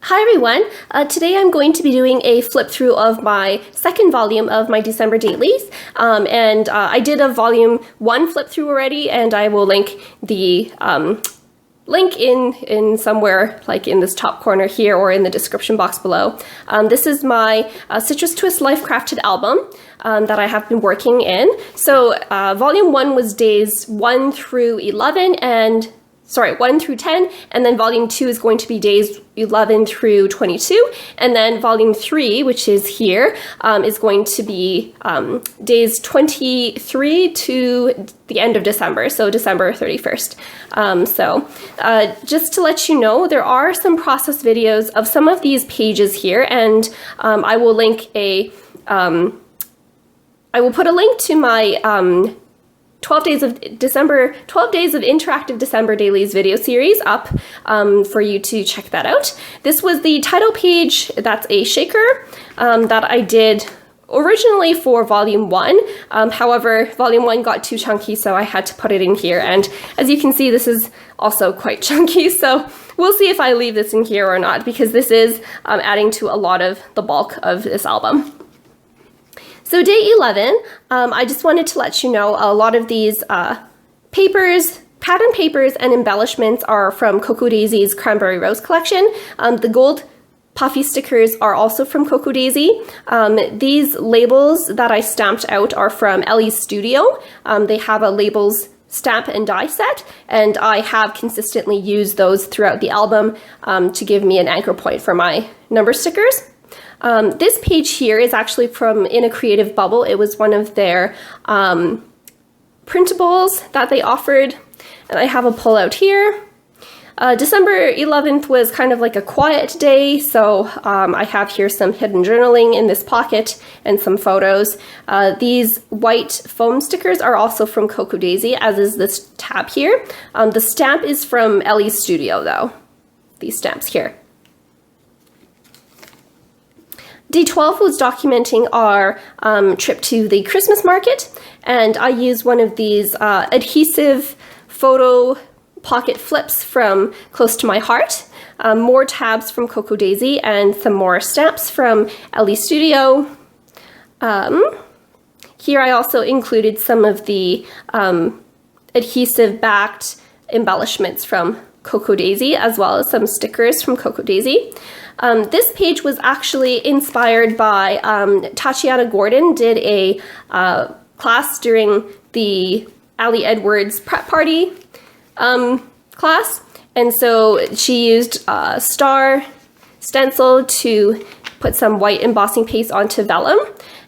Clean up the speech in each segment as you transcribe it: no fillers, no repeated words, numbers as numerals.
Hi everyone, today I'm going to be doing a flip through of my second volume of my December dailies, and I did a volume 1 flip through already, and I will link the link in somewhere like in this top corner here or in the description box below. This is my Citrus Twist Life Crafted album that I have been working in. So volume 1 was days 1 through 11 and 1 through 10, and then volume 2 is going to be days 11 through 22, and then volume 3, which is here, is going to be days 23 to the end of December, so December 31st. Just to let you know, there are some process videos of some of these pages here, and I will link I will put a link to my 12 days of interactive December dailies video series up for you to check that out. This was the title page. That's a shaker that I did originally for volume 1. However, volume 1 got too chunky, so I had to put it in here. And as you can see, this is also quite chunky, so we'll see if I leave this in here or not, because this is adding to a lot of the bulk of this album. So day 11, I just wanted to let you know a lot of these pattern papers and embellishments are from Cocoa Daisy's Cranberry Rose collection. The gold puffy stickers are also from Cocoa Daisy. These labels that I stamped out are from Ellie's Studio. They have a labels stamp and die set, and I have consistently used those throughout the album to give me an anchor point for my number stickers. This page here is actually from In a Creative Bubble. It was one of their printables that they offered, and I have a pullout here. December 11th was kind of like a quiet day, so I have here some hidden journaling in this pocket and some photos. These white foam stickers are also from Cocoa Daisy, as is this tab here. The stamp is from Ellie's Studio though, these stamps here. Day 12 was documenting our trip to the Christmas market, and I used one of these adhesive photo pocket flips from Close to My Heart, more tabs from Cocoa Daisy, and some more stamps from Ellie Studio. Here I also included some of the adhesive backed embellishments from Cocoa Daisy, as well as some stickers from Cocoa Daisy. This page was actually inspired by Tatiana Gordon did a class during the Ali Edwards prep party class, and so she used star stencil to put some white embossing paste onto vellum,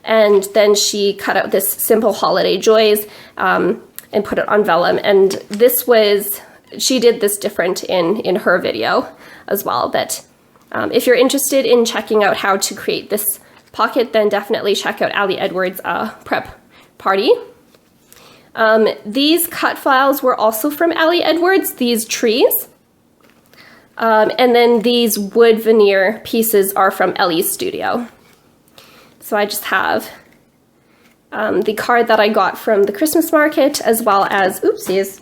and then she cut out this simple holiday joys and put it on vellum. And this was, she did this different in her video as well. That if you're interested in checking out how to create this pocket, then definitely check out Ali Edwards' prep party. These cut files were also from Ali Edwards, these trees. And then these wood veneer pieces are from Ellie's Studio. So I just have the card that I got from the Christmas market, as well as, oopsies,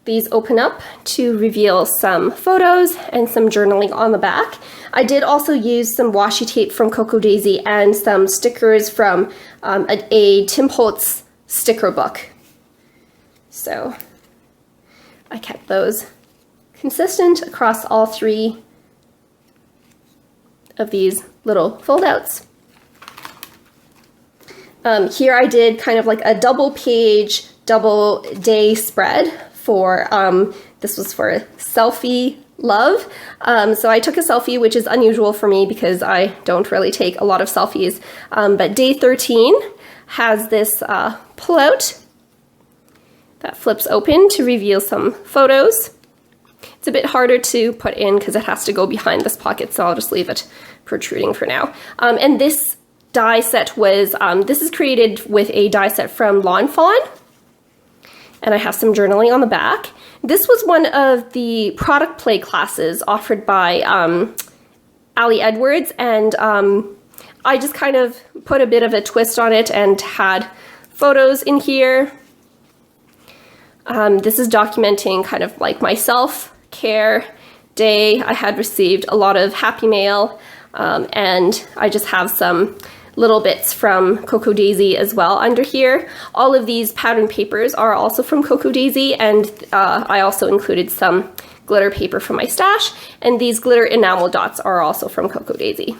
these open up to reveal some photos and some journaling on the back. I did also use some washi tape from Cocoa Daisy and some stickers from a Tim Holtz sticker book. So I kept those consistent across all 3 of these little fold-outs. Here I did kind of like a double page, double day spread for, this was for selfie love. So I took a selfie, which is unusual for me because I don't really take a lot of selfies. But day 13 has this pullout that flips open to reveal some photos. It's a bit harder to put in because it has to go behind this pocket, so I'll just leave it protruding for now. And this die set was, this is created with a die set from Lawn Fawn. And I have some journaling on the back. This was one of the product play classes offered by Ali Edwards, and I just kind of put a bit of a twist on it and had photos in here. This is documenting kind of like my self-care day. I had received a lot of happy mail, and I just have some little bits from Cocoa Daisy as well under here. All of these pattern papers are also from Cocoa Daisy, and I also included some glitter paper from my stash, and these glitter enamel dots are also from Cocoa Daisy.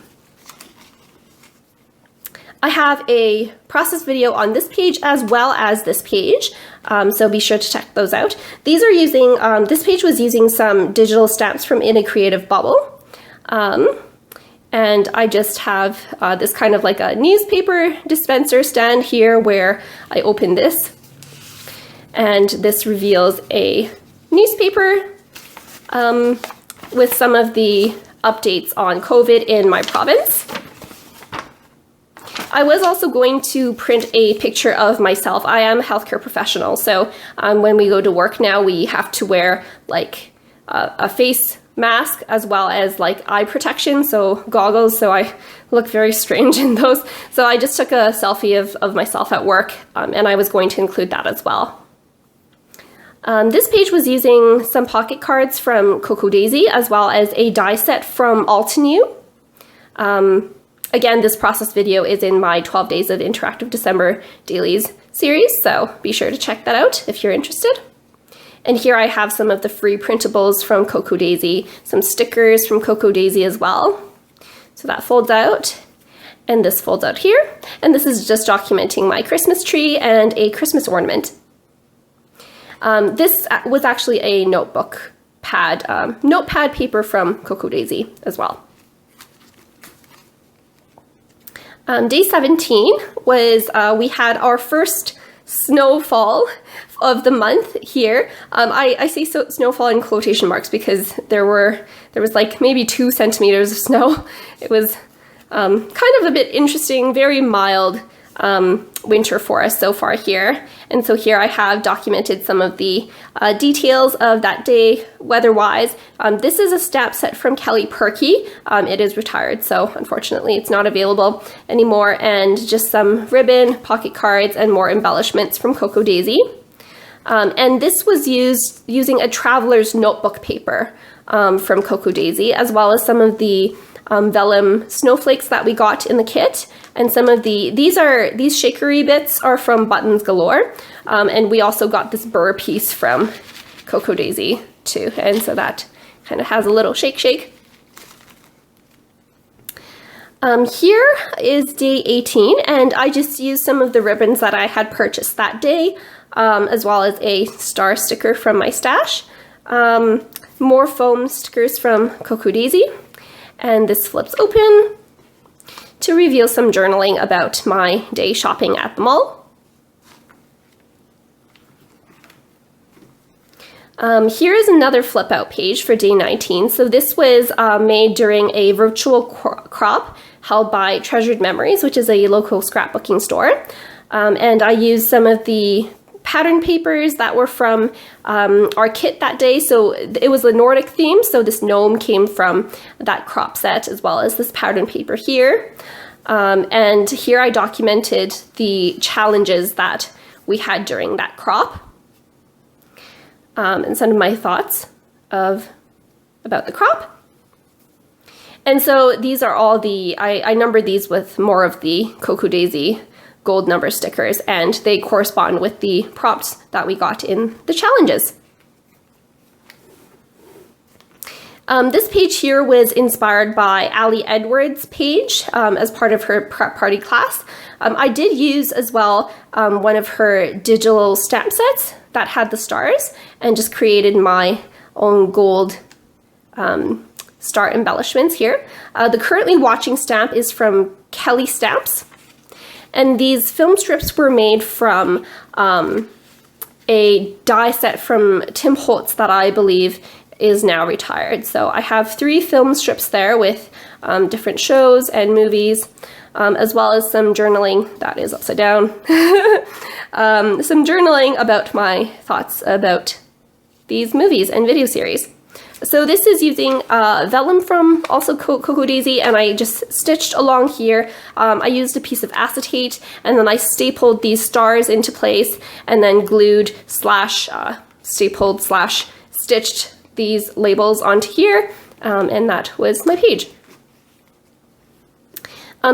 I have a process video on this page as well as this page, so be sure to check those out. These are using, this page was using some digital stamps from In a Creative Bubble, and I just have this kind of like a newspaper dispenser stand here where I open this, and this reveals a newspaper with some of the updates on COVID in my province. I was also going to print a picture of myself. I am a healthcare professional, so when we go to work now, we have to wear like a face mask as well as like eye protection, so goggles, so I look very strange in those. So I just took a selfie of myself at work, and I was going to include that as well. This page was using some pocket cards from Cocoa Daisy as well as a die set from Altenew. Again, this process video is in my 12 Days of Interactive December Dailies series, so be sure to check that out if you're interested. And here I have some of the free printables from Cocoa Daisy, some stickers from Cocoa Daisy as well. So that folds out, and this folds out here. And this is just documenting my Christmas tree and a Christmas ornament. This was actually a notebook pad, notepad paper from Cocoa Daisy as well. Day 17 was, we had our first snowfall of the month here. I say snowfall in quotation marks because there was like maybe 2 centimeters of snow. It was kind of a bit interesting, very mild winter for us so far here. And so here I have documented some of the details of that day weather-wise. This is a stamp set from Kelly Perky. It is retired, so unfortunately it's not available anymore. And just some ribbon, pocket cards, and more embellishments from Cocoa Daisy. And this was used using a traveler's notebook paper from Cocoa Daisy, as well as some of the vellum snowflakes that we got in the kit. And some of these shakery bits are from Buttons Galore. And we also got this burr piece from Cocoa Daisy too. And so that kind of has a little shake. Here is day 18, and I just used some of the ribbons that I had purchased that day, as well as a star sticker from my stash. More foam stickers from Cocoa Daisy. And this flips open to reveal some journaling about my day shopping at the mall. Here is another flip out page for day 19. So this was made during a virtual crop held by Treasured Memories, which is a local scrapbooking store. And I used some of the pattern papers that were from our kit that day. So it was a Nordic theme, so this gnome came from that crop set, as well as this pattern paper here. And here I documented the challenges that we had during that crop, and some of my thoughts about the crop. And so these are all I numbered these with more of the Cocoa Daisy gold number stickers, and they correspond with the prompts that we got in the challenges. This page here was inspired by Ali Edwards' page as part of her prep party class. I did use as well one of her digital stamp sets that had the stars, and just created my own gold star embellishments here. The currently watching stamp is from Kelly Stamps. And these film strips were made from a die set from Tim Holtz that I believe is now retired. So I have 3 film strips there with different shows and movies, as well as some journaling that is upside down. Some journaling about my thoughts about these movies and video series. So this is using vellum from also Cocoa Daisy, and I just stitched along here. I used a piece of acetate, and then I stapled these stars into place, and then glued slash stapled slash stitched these labels onto here, and that was my page.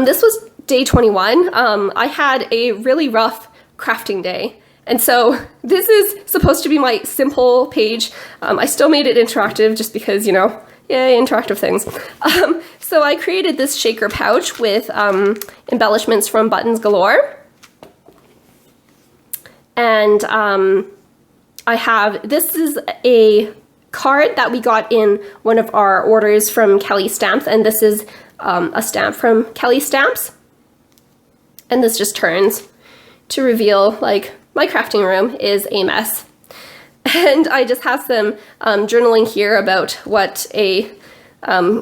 This was day 21. I had a really rough crafting day. And so this is supposed to be my simple page. I still made it interactive just because, you know, yay, interactive things. So I created this shaker pouch with embellishments from Buttons Galore. And this is a card that we got in one of our orders from Kelly Stamps, and this is a stamp from Kelly Stamps. And this just turns to reveal, like, my crafting room is a mess. And I just have some journaling here about what a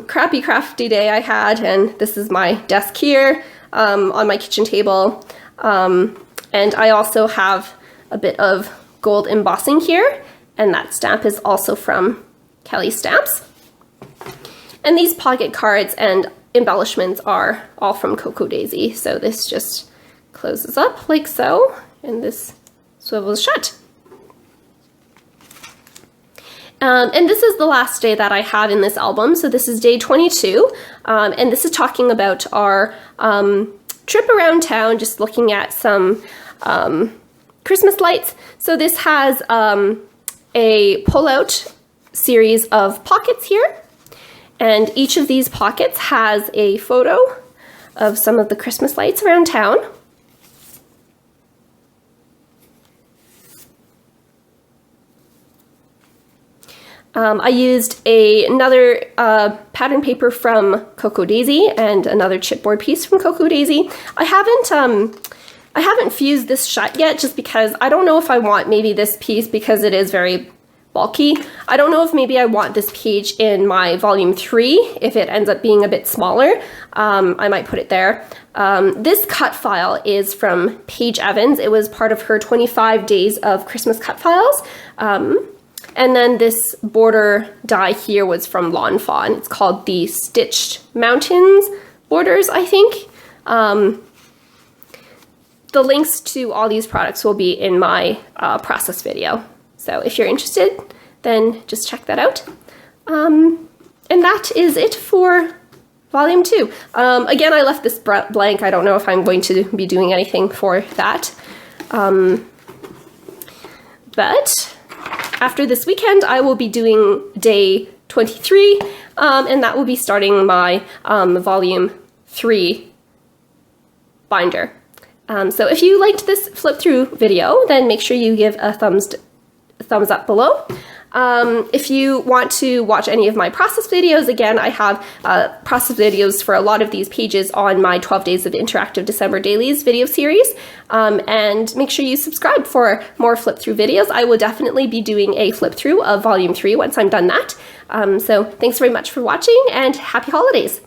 crappy crafty day I had, and this is my desk here on my kitchen table. And I also have a bit of gold embossing here, and that stamp is also from Kelly Stamps. And these pocket cards and embellishments are all from Cocoa Daisy, so this just closes up like so, and this swivels shut. And this is the last day that I have in this album, so this is day 22, and this is talking about our trip around town, just looking at some Christmas lights. So this has a pull-out series of pockets here, and each of these pockets has a photo of some of the Christmas lights around town. I used another pattern paper from Cocoa Daisy and another chipboard piece from Cocoa Daisy. I haven't fused this shut yet, just because I don't know if I want maybe this piece, because it is very bulky. I don't know if maybe I want this page in my volume 3. If it ends up being a bit smaller, I might put it there. This cut file is from Paige Evans. It was part of her 25 days of Christmas cut files. And then this border die here was from Lawn Fawn. It's called the Stitched Mountains borders, I think. The links to all these products will be in my process video. So if you're interested, then just check that out. And that is it for volume 2. Again, I left this blank. I don't know if I'm going to be doing anything for that. But after this weekend, I will be doing day 23, and that will be starting my volume 3 binder. So if you liked this flip through video, then make sure you give a thumbs up below. If you want to watch any of my process videos, again, I have process videos for a lot of these pages on my 12 Days of Interactive December Dailies video series. And make sure you subscribe for more flip through videos. I will definitely be doing a flip through of volume 3 once I'm done that. So thanks very much for watching, and happy holidays.